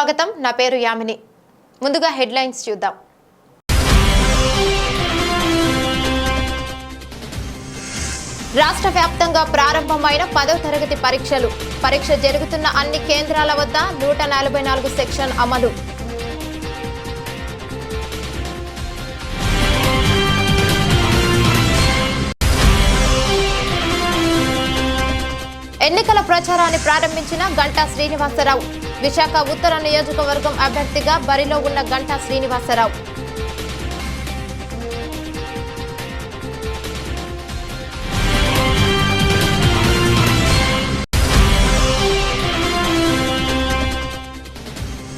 స్వాగతం నా పేరు యామిని ముందుగా హెడ్లైన్స్ చూద్దాం రాష్ట్ర వ్యాప్తంగా ప్రారంభమైన 10వ తరగతి పరీక్ష జరుగుతున్న అన్ని కేంద్రాల వద్ద 144 సెక్షన్ అమలు ఎన్నికల ప్రచారాన్ని ప్రారంభించిన గంటా శ్రీనివాసరావు విశాఖ ఉత్తర నియోజకవర్గం అభ్యర్థిగా బరిలో ఉన్న గంటా శ్రీనివాసరావు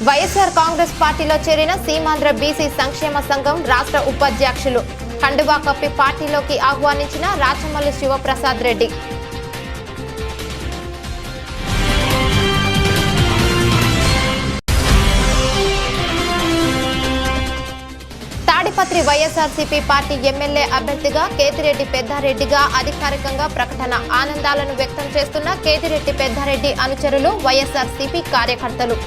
వైఎస్ఆర్ కాంగ్రెస్ పార్టీలో చేరిన సీమాంధ్ర బీసీ సంక్షేమ సంఘం రాష్ట్ర ఉపాధ్యక్షులు కండువా కప్పి పార్టీలోకి ఆహ్వానించిన రాచమల్లు శివప్రసాద్ రెడ్డి తాడిపత్రి వైఎస్ఆర్సీపీ పార్టీ ఎమ్మెల్యే అభ్యర్థిగా కేతిరెడ్డి పెద్దారెడ్డిగా అధికారికంగా ప్రకటన ఆనందాలను వ్యక్తం చేస్తున్న కేతిరెడ్డి పెద్దారెడ్డి అనుచరులు వైఎస్ఆర్సీపీ కార్యకర్తలు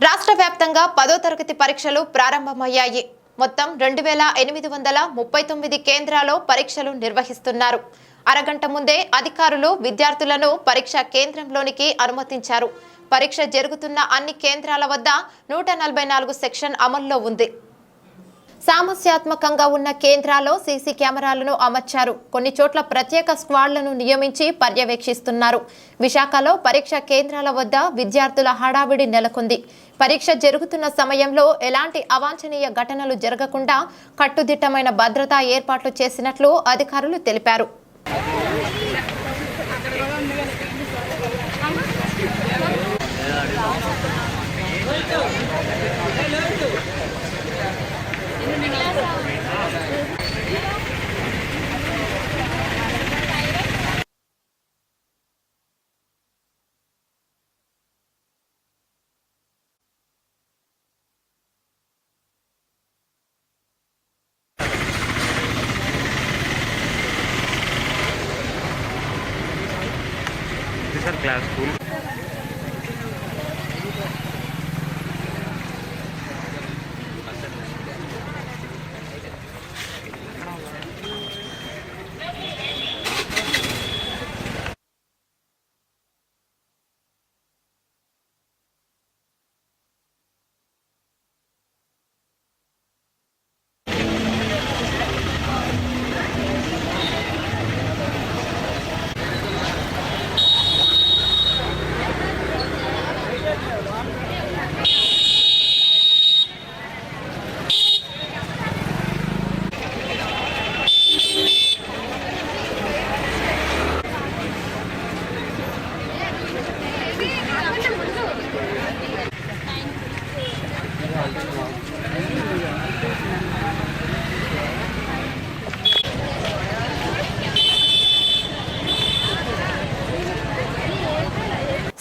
రాష్ట్ర వ్యాప్తంగా 10వ తరగతి పరీక్షలు ప్రారంభమయ్యాయి. మొత్తం 2839 కేంద్రాల్లో పరీక్షలు నిర్వహిస్తున్నారు. అరగంట ముందే అధికారులు విద్యార్థులను పరీక్షా కేంద్రంలోనికి అనుమతించారు. పరీక్ష జరుగుతున్న అన్ని కేంద్రాల వద్ద 144 సెక్షన్ అమల్లో ఉంది. సమస్యాత్మకంగా ఉన్న కేంద్రాల్లో సీసీ కెమెరాలను అమర్చారు. కొన్ని చోట్ల ప్రత్యేక స్క్వాడ్లను నియమించి పర్యవేక్షిస్తున్నారు. విశాఖలో పరీక్షా కేంద్రాల వద్ద విద్యార్థుల హడావిడి నెలకొంది. పరీక్ష జరుగుతున్న సమయంలో ఎలాంటి అవాంఛనీయ ఘటనలు జరగకుండా కట్టుదిట్టమైన భద్రతా ఏర్పాట్లు చేసినట్లు అధికారులు తెలిపారు. क्लास स्कूल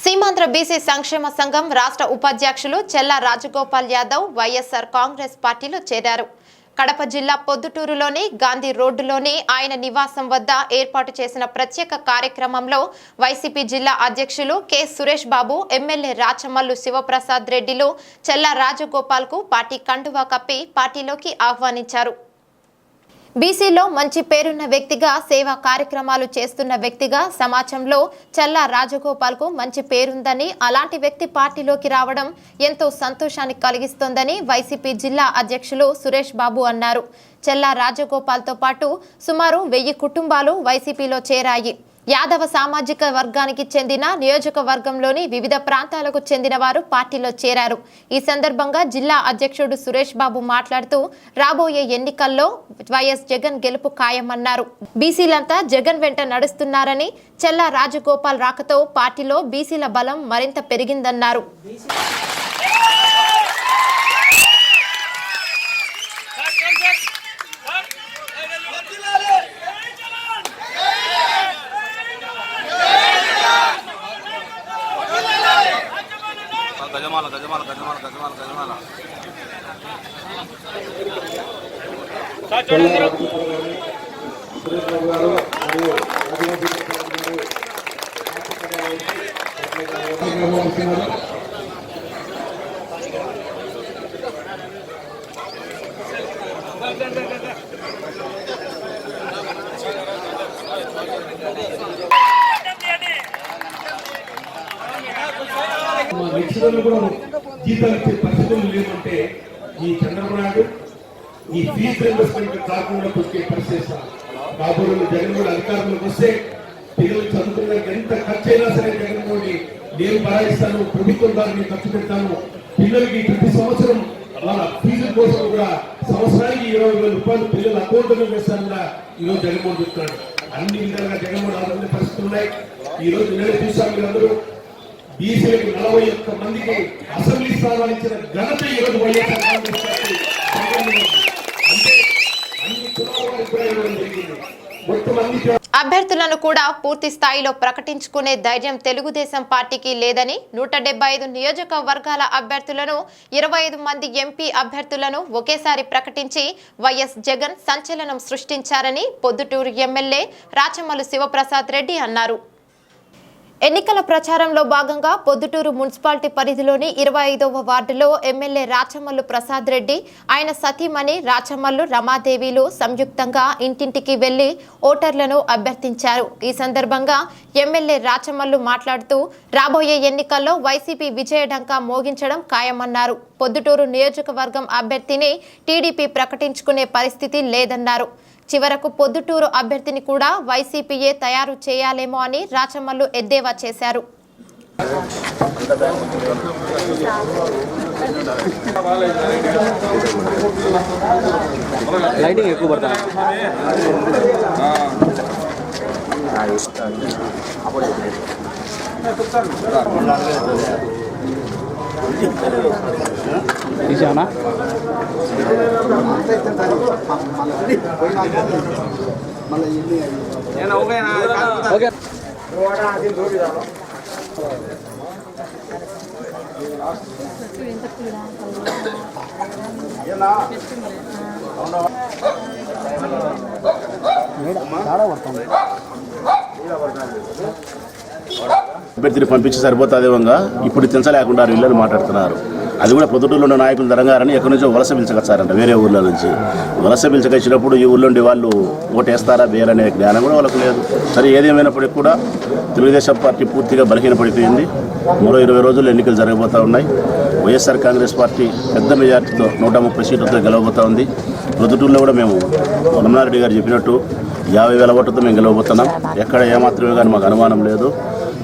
సీమాంధ్ర బీసీ సంక్షేమ సంఘం రాష్ట్ర ఉపాధ్యక్షులు చెల్లా రాజగోపాల్ యాదవ్ వైఎస్ఆర్ కాంగ్రెస్ పార్టీలో చేరారు. కడప జిల్లా పొద్దుటూరులోని గాంధీ రోడ్డులోని ఆయన నివాసం వద్ద ఏర్పాటు చేసిన ప్రత్యేక కార్యక్రమంలో వైసీపీ జిల్లా అధ్యక్షులు కె సురేష్ బాబు, ఎమ్మెల్యే రాచమల్లు శివప్రసాద్ రెడ్డిలు చెల్లా రాజగోపాల్ కు పార్టీ కండువా కప్పి పార్టీలోకి ఆహ్వానించారు. బీసీలో మంచి పేరున్న వ్యక్తిగా, సేవా కార్యక్రమాలు చేస్తున్న వ్యక్తిగా సమాజంలో చెల్లా రాజగోపాల్ కు మంచి పేరుందని, అలాంటి వ్యక్తి పార్టీలోకి రావడం ఎంతో సంతోషాన్ని కలిగిస్తోందని వైసీపీ జిల్లా అధ్యక్షులు సురేష్ బాబు అన్నారు. చెల్లా రాజగోపాల్ తో పాటు సుమారు 1000 కుటుంబాలు వైసీపీలో చేరాయి. యాదవ సామాజిక వర్గానికి చెందిన నియోజకవర్గంలోని వివిధ ప్రాంతాలకు చెందిన వారు పార్టీలో చేరారు. ఈ సందర్భంగా జిల్లా అధ్యక్షుడు సురేష్ బాబు మాట్లాడుతూ రాబోయే ఎన్నికల్లో వైఎస్ జగన్ గెలుపు ఖాయమన్నారు. బీసీలంతా జగన్ వెంట నడుస్తున్నారని, చెల్లా రాజగోపాల్ రాకతో పార్టీలో బీసీల బలం మరింత పెరిగిందన్నారు. గజమాల గజమాల గజమాల గజమాల గజమాల లెక్చరర్లు కూడా జీతాలు ఇచ్చే పరిస్థితులు లేదంటే ఈ చంద్రబాబు నాయుడు ఈ ఫీజు రియంబర్స్మెంట్ కాకుండా వచ్చే పరిస్థితి కాబోలు జగన్మోహన్ అధికారంలోకి వస్తే పిల్లలు చదువుకున్న ఎంత ఖర్చు అయినా సరే జగన్మోహన్ నేను భరాయిస్తాను, ప్రభుత్వం దాన్ని ఖర్చు పెడతాను, పిల్లలకి ప్రతి సంవత్సరం వాళ్ళ ఫీజుల కోసం కూడా సంవత్సరానికి 20,000 రూపాయలు పిల్లల అకౌంట్లో వేస్తాను కూడా ఈరోజు జగన్మోహన్ చెప్తున్నాడు. అన్ని విధాలుగా జగన్మోహన్ ఆదుకునే పరిస్థితులు ఉన్నాయి. ఈ రోజు నేను చూసాం, మీరందరూ బీసీలకు 41 మందికి అసెంబ్లీ స్థానాలు ఇచ్చిన ఘనత ఈరోజు వైఎస్ఆర్ కాంగ్రెస్ పార్టీ అంటే అన్ని కులాల వారికి కూడా ఇవ్వడం జరిగింది. మొత్తం అన్ని అభ్యర్థులను కూడా పూర్తి స్థాయిలో ప్రకటించుకునే ధైర్యం తెలుగుదేశం పార్టీకి లేదని 175 నియోజకవర్గాల అభ్యర్థులను 25 మంది ఎంపీ అభ్యర్థులను ఒకేసారి ప్రకటించి వైఎస్ జగన్ సంచలనం సృష్టించారని పొద్దుటూరు ఎమ్మెల్యే రాచమల్లు శివప్రసాద్ రెడ్డి అన్నారు. ఎన్నికల ప్రచారంలో భాగంగా పొద్దుటూరు మున్సిపాలిటీ పరిధిలోని 25వ వార్డులో ఎమ్మెల్యే రాచమల్లు ప్రసాద్ రెడ్డి, ఆయన సతీమణి రాచమల్లు రమాదేవిలు సంయుక్తంగా ఇంటింటికి వెళ్లి ఓటర్లను అభ్యర్థించారు. ఈ సందర్భంగా ఎమ్మెల్యే రాచమల్లు మాట్లాడుతూ రాబోయే ఎన్నికల్లో వైసీపీ విజయఢంకా మోగించడం ఖాయమన్నారు. పొద్దుటూరు నియోజకవర్గం అభ్యర్థిని టీడీపీ ప్రకటించుకునే పరిస్థితి లేదన్నారు. చివరకు పొద్దుటూరు అభ్యర్థిని కూడా వైసీపీయే తయారు చేయాలేమో అని రాచమల్లు ఎద్దేవా చేశారు. లైటింగ్ ఎక్కువ పడుతుంది. తీసానా ఓకే. అభ్యర్థిని పంపించి సరిపోతాదేవంగా ఇప్పుడు తించలేకుండా ఇళ్ళని మాట్లాడుతున్నారు. అది కూడా పొద్దుటూరులో ఉన్న నాయకులు జరగారని ఎక్కడి నుంచో వలస పిలిచకొచ్చారంట, వేరే ఊర్ల నుంచి. వలస పిలిచకొచ్చినప్పుడు ఈ ఊళ్ళోండి వాళ్ళు ఓటేస్తారా వేరనే జ్ఞానం కూడా వాళ్ళకు లేదు. సరే, ఏదేమైనప్పటికీ కూడా తెలుగుదేశం పార్టీ పూర్తిగా బలహీనపడిపోయింది. మరో 20 రోజుల్లో ఎన్నికలు జరగబోతూ ఉన్నాయి. వైఎస్ఆర్ కాంగ్రెస్ పార్టీ పెద్ద మెజార్టీతో 130 సీట్లతో గెలవబోతూ ఉంది. పొద్దుటూరులో కూడా మేము రమణారెడ్డి గారు చెప్పినట్టు 50,000 ఓట్లతో మేము గెలవబోతున్నాం. ఎక్కడ ఏమాత్రమే కానీ మాకు అనుమానం లేదు.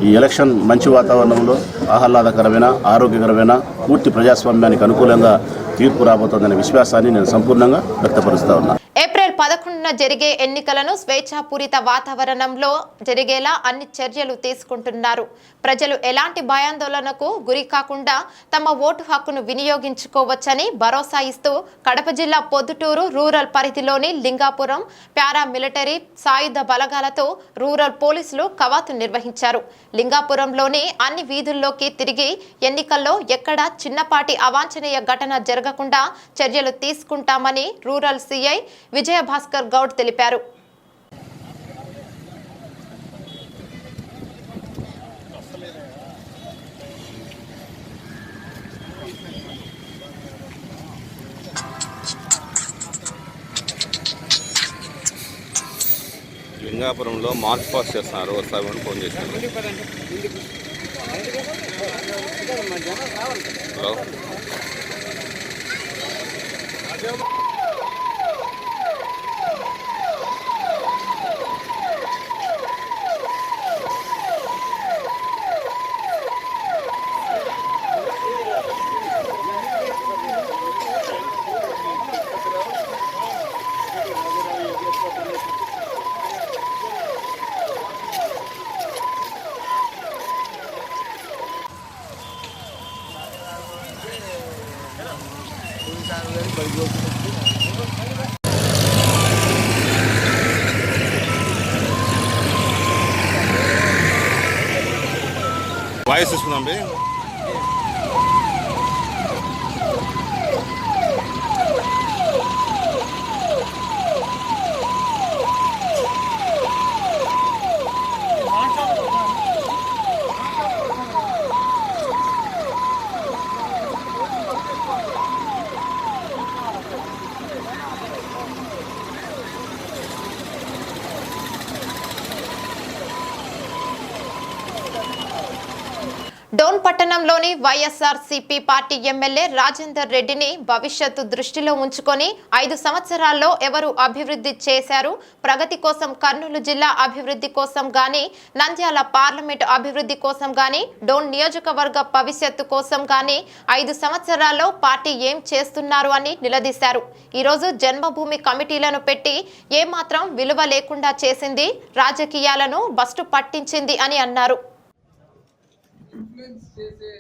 ఈ ఎలక్షన్ మంచి వాతావరణంలో ఆహ్లాదకరమైన, ఆరోగ్యకరమైన, పూర్తి ప్రజాస్వామ్యానికి అనుకూలంగా తీర్పు రాబోతోందనే విశ్వాసాన్ని నేను సంపూర్ణంగా వ్యక్తపరుస్తా ఉన్నాను. ఏప్రిల్ 11న జరిగే ఎన్నికలను స్వేచ్ఛాపూరిత వాతావరణంలో జరిగేలా అన్ని చర్యలు తీసుకుంటున్నారు. ప్రజలు ఎలాంటి భయాందోళనకు గురి కాకుండా తమ ఓటు హక్కును వినియోగించుకోవచ్చని భరోసా ఇస్తూ కడప జిల్లా పొద్దుటూరు రూరల్ పరిధిలోని లింగాపురం పారామిలిటరీ సాయుధ బలగాలతో రూరల్ పోలీసులు కవాతు నిర్వహించారు. లింగాపురంలోని అన్ని వీధుల్లోకి తిరిగి ఎన్నికల్లో ఎక్కడా చిన్నపాటి అవాంఛనీయ ఘటన జరగకుండా చర్యలు తీసుకుంటామని రూరల్ సిఐ విజయభాస్కర్ గౌడ్ తెలిపారు. లింగాపురంలో మార్చ్ పాస్ట్ చేస్తున్నారు, వస్తామని ఫోన్ చేశాను. హలో, వాయిస్ ఇస్తున్నాం. పట్టణంలోని వైఎస్ఆర్సీపీ పార్టీ ఎమ్మెల్యే రాజేందర్ రెడ్డిని భవిష్యత్తు దృష్టిలో ఉంచుకొని 5 సంవత్సరాల్లో ఎవరు అభివృద్ధి చేశారు, ప్రగతి కోసం కర్నూలు జిల్లా అభివృద్ధి కోసం గాని, నంద్యాల పార్లమెంటు అభివృద్ధి కోసం గాని, డోన్ నియోజకవర్గ భవిష్యత్తు కోసం గాని 5 సంవత్సరాల్లో పార్టీ ఏం చేస్తున్నారు అని నిలదీశారు. ఈరోజు జన్మభూమి కమిటీలను పెట్టి ఏమాత్రం విలువ లేకుండా చేసింది, రాజకీయాలను బస్టు పట్టించింది అని అన్నారు. ఇన్ఫ్లుయెన్స్ చేసే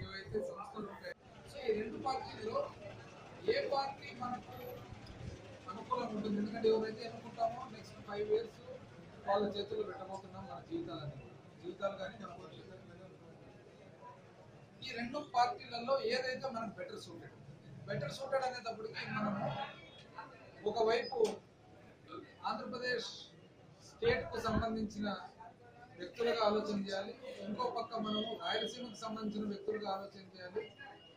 ఏవైతే సంస్థలు ఉంటాయో, సో ఈ రెండు పార్టీల్లో ఏ పార్టీ మనకు అనుకూలంగా ఉంటుంది? ఎందుకంటే ఎవరైతే అనుకుంటామో నెక్స్ట్ 5 years వాళ్ళ చేతుల్లో పెట్టబోతున్నాం మన జీవితాలు కానీ మన భవిష్యత్తు. ఈ రెండు పార్టీలలో ఏదైతే మనకు బెటర్ సూటెడ్ అనేటప్పటికి మనము ఒకవైపు ఆంధ్రప్రదేశ్ స్టేట్కు సంబంధించిన వ్యక్తులుగా ఆలోచన చేయాలి, ఇంకో పక్క మనము రాయలసీమకు సంబంధించిన వ్యక్తులుగా ఆలోచన చేయాలి,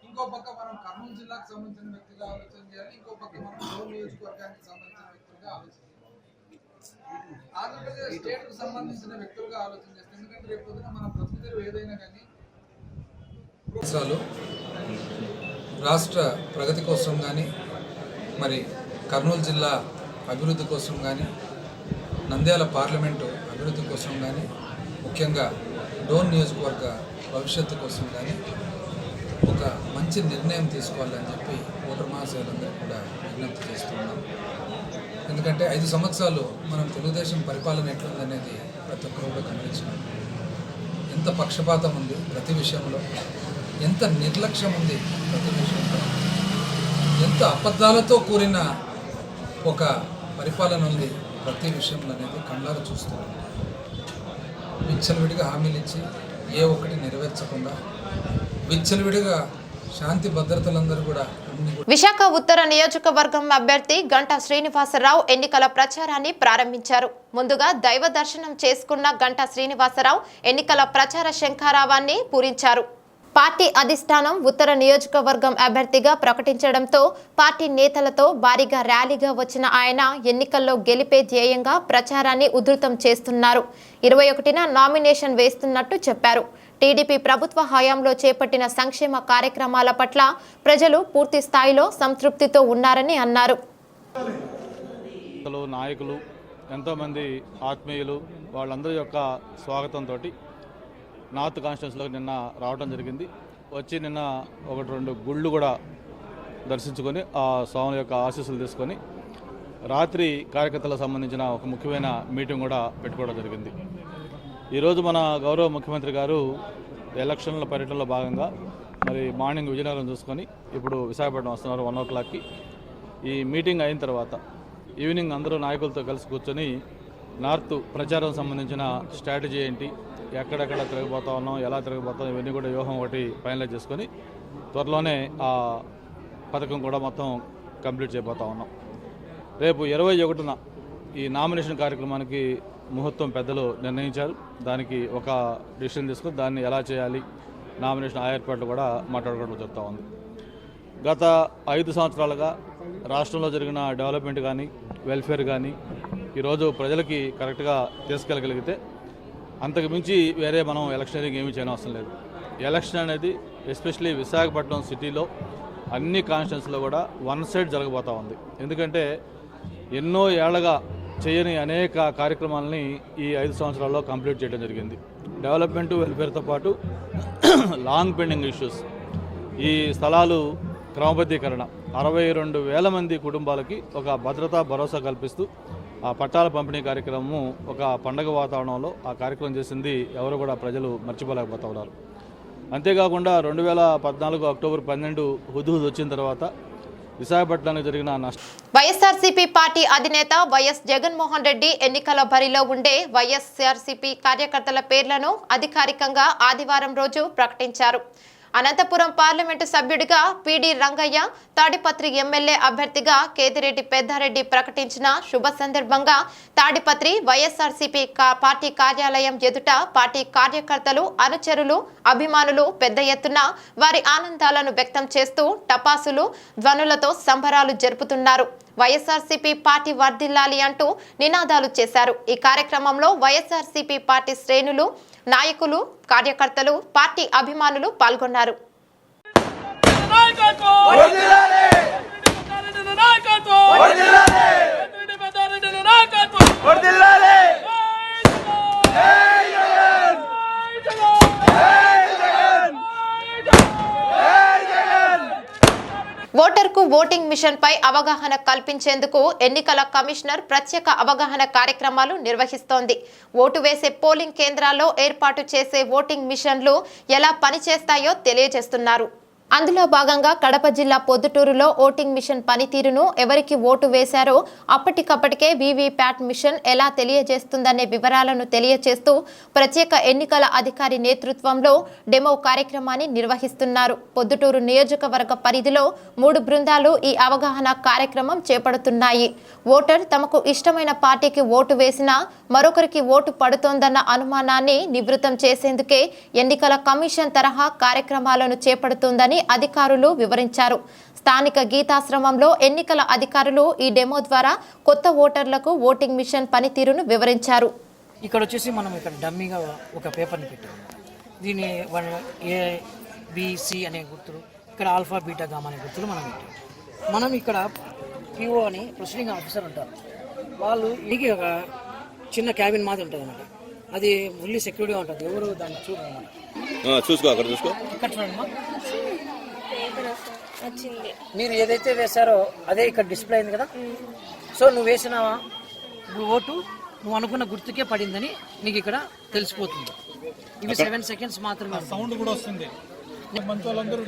ఇంకో పక్క మనం కర్నూలు జిల్లాకు సంబంధించిన వ్యక్తిగా ఆలోచన చేయాలి, ఇంకో పక్క మనం డోన్ నియోజకవర్గానికి సంబంధించిన వ్యక్తులుగా ఆలోచన చేయాలి. ఆంధ్రప్రదేశ్ స్టేట్కు సంబంధించిన వ్యక్తులుగా ఆలోచన చేస్తాం. ఎందుకంటే రేపు పొద్దున మన బ్రతుకుదెరువు ఏదైనా కానీ రాష్ట్ర ప్రగతి కోసం కానీ, మరి కర్నూలు జిల్లా అభివృద్ధి కోసం కానీ, నంద్యాల పార్లమెంటు అభివృద్ధి కోసం కానీ, ముఖ్యంగా డోన్ నియోజకవర్గ భవిష్యత్తు కోసం కానీ ఒక మంచి నిర్ణయం తీసుకోవాలని చెప్పి ఓటర్ మహాశయులందరూ కూడా విజ్ఞప్తి చేస్తున్నాం. ఎందుకంటే 5 సంవత్సరాలు మనం తెలుగుదేశం పరిపాలన ఎట్లుందనేది ప్రతి ఒక్కరు కూడా గమనించినాం. ఎంత పక్షపాతం ఉంది ప్రతి విషయంలో, ఎంత నిర్లక్ష్యం ఉంది ప్రతి విషయంలో, ఎంత అబద్ధాలతో కూడిన ఒక పరిపాలన ఉంది ప్రతి విషయంలో అనేది కళ్ళారా చూస్తున్నాం. విచ్చలవిడిగా హామీలు ఇచ్చి ఏ ఒక్కటి నెరవేర్చకుండా విచ్చలవిడిగా శాంతి భద్రతలందరూ కూడా విశాఖ ఉత్తర నియోజకవర్గం అభ్యర్థి గంటా శ్రీనివాసరావు ఎన్నికల ప్రచారాన్ని ప్రారంభించారు. ముందుగా దైవ దర్శనం చేసుకున్న గంటా శ్రీనివాసరావు ఎన్నికల ప్రచార శంఖారావాన్ని పూరించారు. పార్టీ అధిష్టానం ఉత్తర నియోజకవర్గం అభ్యర్థిగా ప్రకటించడంతో పార్టీ నేతలతో భారీగా ర్యాలీగా వచ్చిన ఆయన ఎన్నికల్లో గెలిపే ధ్యేయంగా ప్రచారాన్ని ఉధృతం చేస్తున్నారు. 21న నామినేషన్ వేస్తున్నట్టు చెప్పారు. టీడీపీ ప్రభుత్వ హయాంలో చేపట్టిన సంక్షేమ కార్యక్రమాల పట్ల ప్రజలు పూర్తి స్థాయిలో సంతృప్తితో ఉన్నారని అన్నారు. నాయకులు ఎంతోమంది ఆత్మీయులు వాళ్ళందరి యొక్క స్వాగతంతో నార్త్ కాన్స్టిట్యున్సీలోకి నిన్న రావడం జరిగింది. వచ్చి నిన్న 1-2 గుళ్ళు కూడా దర్శించుకొని ఆ స్వామి యొక్క ఆశీస్సులు తీసుకొని రాత్రి కార్యకర్తలకు సంబంధించిన ఒక ముఖ్యమైన మీటింగ్ కూడా పెట్టుకోవడం జరిగింది. ఈరోజు మన గౌరవ ముఖ్యమంత్రి గారు ఎలక్షన్ల పర్యటనలో భాగంగా మరి మార్నింగ్ విజయనగరం చూసుకొని ఇప్పుడు విశాఖపట్నం వస్తున్నారు 1 o'clockకి. ఈ మీటింగ్ అయిన తర్వాత ఈవినింగ్ అందరూ నాయకులతో కలిసి కూర్చొని నార్త్ ప్రచారం సంబంధించిన స్ట్రాటజీ ఏంటి, ఎక్కడెక్కడ తిరగబోతా ఉన్నాం, ఎలా తిరగబోతాం, ఇవన్నీ కూడా వ్యూహం ఒకటి ఫైనలైజ్ చేసుకొని త్వరలోనే ఆ పథకం కూడా మొత్తం కంప్లీట్ చేయబోతా ఉన్నాం. రేపు 21న ఈ నామినేషన్ కార్యక్రమానికి ముహూర్తం పెద్దలు నిర్ణయించారు. దానికి ఒక డిసిషన్ తీసుకొని దాన్ని ఎలా చేయాలి, నామినేషన్ ఆ ఏర్పాట్లు కూడా మాట్లాడుకోవడం జరుగుతూ ఉంది. గత 5 సంవత్సరాలుగా రాష్ట్రంలో జరిగిన డెవలప్మెంట్ కానీ వెల్ఫేర్ కానీ ఈరోజు ప్రజలకి కరెక్ట్గా తీసుకెళ్ళగలిగితే అంతకు మించి వేరే మనం ఎలక్షనీరింగ్ ఏమీ చేయడం అవసరం లేదు. ఎలక్షన్ అనేది ఎస్పెషలీ విశాఖపట్నం సిటీలో అన్ని కాన్స్టిట్యున్సీలో కూడా వన్ సైడ్ జరగబోతూ ఉంది. ఎందుకంటే ఎన్నో ఏళ్లగా చేయని అనేక కార్యక్రమాలని ఈ 5 సంవత్సరాల్లో కంప్లీట్ చేయడం జరిగింది. డెవలప్మెంట్ వెల్ఫేర్తో పాటు లాంగ్ పెండింగ్ ఇష్యూస్, ఈ స్థలాలు క్రమబద్ధీకరణ 62,000 మంది కుటుంబాలకి ఒక భద్రతా భరోసా కల్పిస్తూ ఆ పట్టాల పంపిణీ కార్యక్రమము ఒక పండగ వాతావరణంలో ఆ కార్యక్రమం చేసింది ఎవరు కూడా ప్రజలు మర్చిపోలేకపోతా ఉన్నారు. అంతేకాకుండా 2014 అక్టోబర్ 12 హుద్హుద్ వచ్చిన తర్వాత విశాఖపట్నానికి జరిగిన వైఎస్ఆర్సీపీ పార్టీ అధినేత వైఎస్ జగన్మోహన్ రెడ్డి ఎన్నికల బరిలో ఉండే వైఎస్ఆర్సీపీ కార్యకర్తల పేర్లను అధికారికంగా ఆదివారం రోజు ప్రకటించారు. అనంతపురం పార్లమెంటు సభ్యుడిగా పిడి రంగయ్య, తాడిపత్రి ఎమ్మెల్యే అభ్యర్థిగా కేతిరెడ్డి పెద్దారెడ్డి ప్రకటించిన శుభ సందర్భంగా తాడిపత్రి వైఎస్ఆర్సీపీ పార్టీ కార్యాలయం ఎదుట పార్టీ కార్యకర్తలు, అనుచరులు, అభిమానులు పెద్ద ఎత్తున వారి ఆనందాలను వ్యక్తం చేస్తూ టపాసులు, ధ్వనులతో సంబరాలు జరుపుతున్నారు. వైఎస్ఆర్సీపీ పార్టీ వర్ధిల్లాలి అంటూ నినాదాలు చేశారు. ఈ కార్యక్రమంలో వైఎస్ఆర్సీపీ పార్టీ శ్రేణులు, నాయకులు, కార్యకర్తలు, పార్టీ అభిమానులు పాల్గొన్నారు. ఓటర్కు ఓటింగ్ మిషన్ పై అవగాహన కల్పించేందుకు ఎన్నికల కమిషనర్ ప్రత్యేక అవగాహన కార్యక్రమాలు నిర్వహిస్తోంది. ఓటు వేసే పోలింగ్ కేంద్రాల్లో ఏర్పాటు చేసే ఓటింగ్ మిషన్లు ఎలా పనిచేస్తాయో తెలియజేస్తున్నారు. అందులో భాగంగా కడప జిల్లా పొద్దుటూరులో ఓటింగ్ మిషన్ పనితీరును, ఎవరికి ఓటు వేశారో అప్పటికప్పటికే వీవీప్యాట్ మిషన్ ఎలా తెలియజేస్తుందనే వివరాలను తెలియజేస్తూ ప్రత్యేక ఎన్నికల అధికారి నేతృత్వంలో డెమో కార్యక్రమాన్ని నిర్వహిస్తున్నారు. పొద్దుటూరు నియోజకవర్గ పరిధిలో 3 బృందాలు ఈ అవగాహన కార్యక్రమం చేపడుతున్నాయి. ఓటర్ తమకు ఇష్టమైన పార్టీకి ఓటు వేసినా మరొకరికి ఓటు పడుతోందన్న అనుమానాన్ని నివృత్తం చేసేందుకే ఎన్నికల కమిషన్ తరహా కార్యక్రమాలను చేపడుతోందని అధికారులు వివరించారు. స్థానిక గీతాశ్రమంలో ఎన్నికల అధికారులు ఈ డెమో ద్వారా కొత్త ఓటర్లకు ఓటింగ్ మిషన్ పనితీరును వివరించారు. ఇక్కడ వచ్చేసి మనం ఇక్కడ డమ్మీగా ఒక పేపర్ని పెట్టాము. దీని ABC అనే గుర్తులు, ఇక్కడ ఆల్ఫా బీటా గామా అనే గుర్తులు మనం పెట్టాము. మనం ఇక్కడ PO అని ప్రొసీడింగ్ ఆఫీసర్ ఉంటారు. వాళ్ళు ఇంటికి ఒక చిన్న క్యాబిన్ మాది ఉంటుంది అన్నమాట. అది ఫుల్లీ సెక్యూరిటీగా ఉంటుంది. ఎవరు దాన్ని చూసుకో అక్కడ చూసుకో. ఇక్కడ చూడండి, మీరు ఏదైతే వేశారో అదే ఇక్కడ డిస్ప్లే అయింది కదా. సో నువ్వు వేసిన ఓటు నువ్వు అనుకున్న గుర్తుకే పడిందని నీకు ఇక్కడ తెలిసిపోతుంది. ఇవి 7 సెకండ్స్ మాత్రమే. సౌండ్ కూడా వస్తుంది.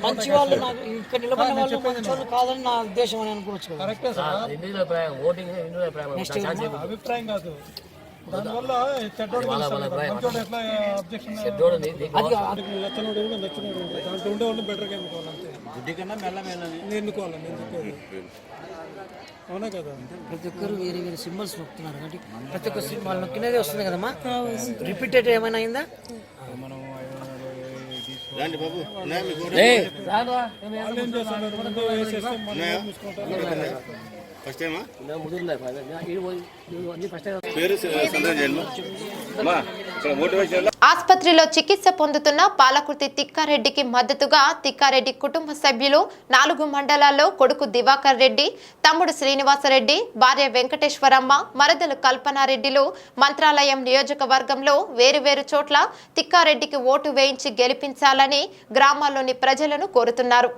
మంచి వాళ్ళు నాకు ఇక్కడ నిలబడిన వాళ్ళు మంచి వాళ్ళు కాదని నా ఉద్దేశం అని అనుకోవచ్చు. అభిప్రాయం కాదు. దానివల్ల అవునా కదా, ప్రతి ఒక్కరు వేరే వేరే సింబల్స్ నొక్కుతున్నారు కాబట్టి ప్రతి ఒక్క సింబల్ నొక్కినదే వస్తుంది కదమ్మా. రిపీటెడ్ ఏమైనా అయిందా? ఆసుపత్రిలో చికిత్స పొందుతున్న పాలకుర్తి తిక్కారెడ్డికి మద్దతుగా తిక్కారెడ్డి కుటుంబ సభ్యులు 4 మండలాల్లో కొడుకు దివాకర్ రెడ్డి, తమ్ముడు శ్రీనివాసరెడ్డి, భార్య వెంకటేశ్వరమ్మ, మరదలు కల్పనారెడ్డిలు మంత్రాలయం నియోజకవర్గంలో వేరువేరు చోట్ల తిక్కారెడ్డికి ఓటు వేయించి గెలిపించాలని గ్రామాల్లోని ప్రజలను కోరుతున్నారు.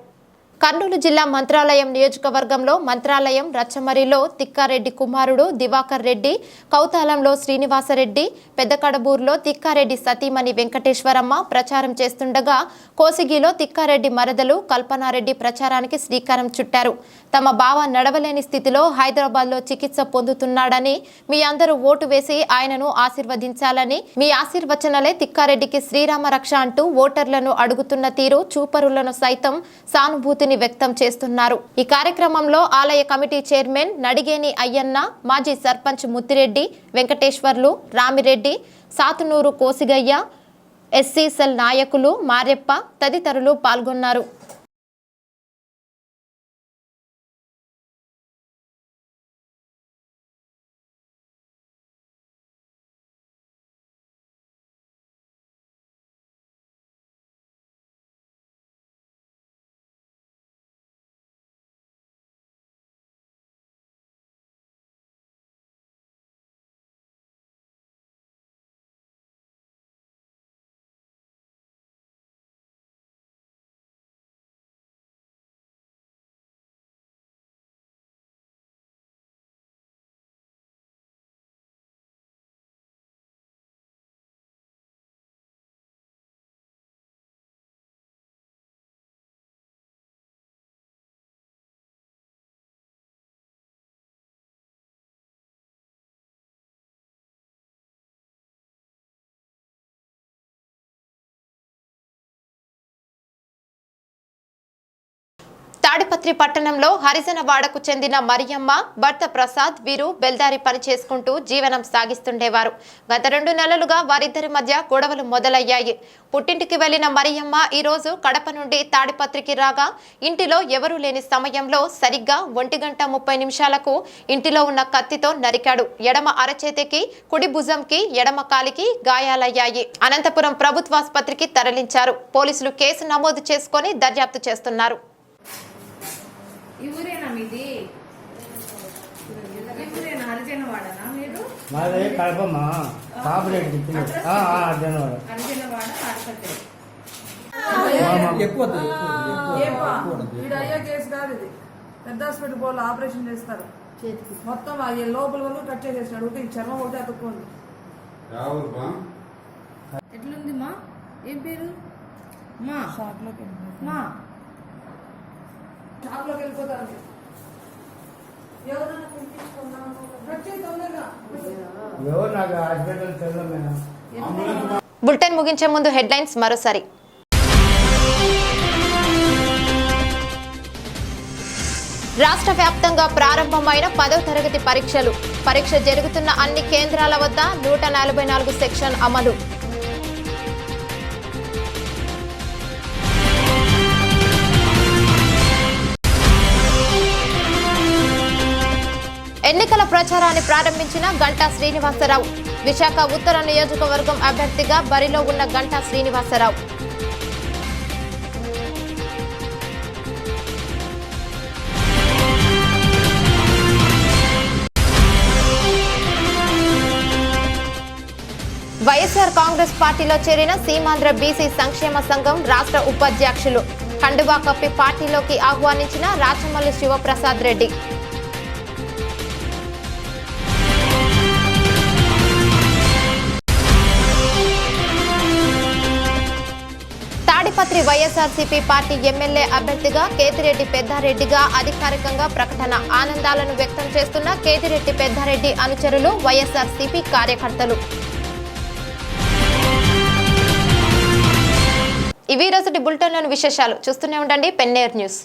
కర్నూలు జిల్లా మంత్రాలయం నియోజకవర్గంలో మంత్రాలయం రచ్చమరిలో తిక్కారెడ్డి కుమారుడు దివాకర్ రెడ్డి, కౌతాలంలో శ్రీనివాసరెడ్డి, పెద్దకడబూరులో తిక్కారెడ్డి సతీమణి వెంకటేశ్వరమ్మ ప్రచారం చేస్తుండగా కోసిగిలో తిక్కారెడ్డి మరదలు కల్పనారెడ్డి ప్రచారానికి శ్రీకారం చుట్టారు. తమ బావ నడవలేని స్థితిలో హైదరాబాద్లో చికిత్స పొందుతున్నాడని, మీ అందరూ ఓటు వేసి ఆయనను ఆశీర్వదించాలని, మీ ఆశీర్వచనలే తిక్కారెడ్డికి శ్రీరామ రక్ష అంటూ ఓటర్లను అడుగుతున్న తీరు చూపరులను సైతం సానుభూతిని వ్యక్తం చేస్తున్నారు. ఈ కార్యక్రమంలో ఆలయ కమిటీ చైర్మన్ నడిగేని అయ్యన్న, మాజీ సర్పంచ్ ముత్తిరెడ్డి, వెంకటేశ్వర్లు, రామిరెడ్డి, సాతునూరు కోసిగయ్య, SC సెల్ నాయకులు మారెప్ప తదితరులు పాల్గొన్నారు. తాడిపత్రి పట్టణంలో హరిజనవాడకు చెందిన మరియమ్మ భర్త ప్రసాద్ వీరు బెల్దారి పని చేసుకుంటూ జీవనం సాగిస్తుండేవారు. గత 2 నెలలుగా వారిద్దరి మధ్య గొడవలు మొదలయ్యాయి. పుట్టింటికి వెళ్లిన మరియమ్మ ఈ రోజు కడప నుండి తాడిపత్రికి రాగా ఇంటిలో ఎవరూ లేని సమయంలో సరిగ్గా 1:30 ఇంటిలో ఉన్న కత్తితో నరికాడు. ఎడమ అరచేతికి, కుడి భుజంకి, ఎడమ కాలికి గాయాలయ్యాయి. అనంతపురం ప్రభుత్వాసుపత్రికి తరలించారు. పోలీసులు కేసు నమోదు చేసుకొని దర్యాప్తు చేస్తున్నారు. మాది కడపమ్మా పాపరేట్ ఎక్కువ అయ్యే కేసు కాదు ఇది. పెద్ద హాస్పిటల్ పోవాలి, ఆపరేషన్ చేస్తారు. మొత్తం లోపల వరకు కట్ చేసేసినాడు. ఒకటి చర్మం ఒకటి అతుక్కోండి. ఎట్లుంది మా? ఏం పేరు? మా షాప్లోకి మా షాప్లోకి వెళ్ళిపోతారు. ఎవరు నాకు హాస్పిటల్ తెల్లమేనా? బులెటిన్ ముగించే ముందు హెడ్లైన్స్ మరోసారి. రాష్ట్ర వ్యాప్తంగా ప్రారంభమైన 10వ తరగతి పరీక్షలు. పరీక్ష జరుగుతున్న అన్ని కేంద్రాల వద్ద 144 సెక్షన్ అమలు. ఎన్నికల ప్రచారాన్ని ప్రారంభించిన గంటా శ్రీనివాసరావు. విశాఖ ఉత్తర నియోజకవర్గం అభ్యర్థిగా బరిలో ఉన్న గంటా శ్రీనివాసరావు. వైఎస్ఆర్ కాంగ్రెస్ పార్టీలో చేరిన సీమాంధ్ర బీసీ సంక్షేమ సంఘం రాష్ట్ర ఉపాధ్యక్షులు. కండువా కప్పి పార్టీలోకి ఆహ్వానించిన రాచమల్లి శివప్రసాద్ రెడ్డి. తాడిపత్రి వైఎస్ఆర్సీపీ పార్టీ ఎమ్మెల్యే అభ్యర్థిగా కేతిరెడ్డి పెద్దారెడ్డిగా అధికారికంగా ప్రకటన. ఆనందాలను వ్యక్తం చేస్తున్న కేతిరెడ్డి పెద్దారెడ్డి అనుచరులు, వైఎస్ఆర్సీపీ కార్యకర్తలు. ఇవి రోజుటి బులెటిన్లోని విశేషాలు. చూస్తూనే ఉండండి పెన్నేర్ న్యూస్.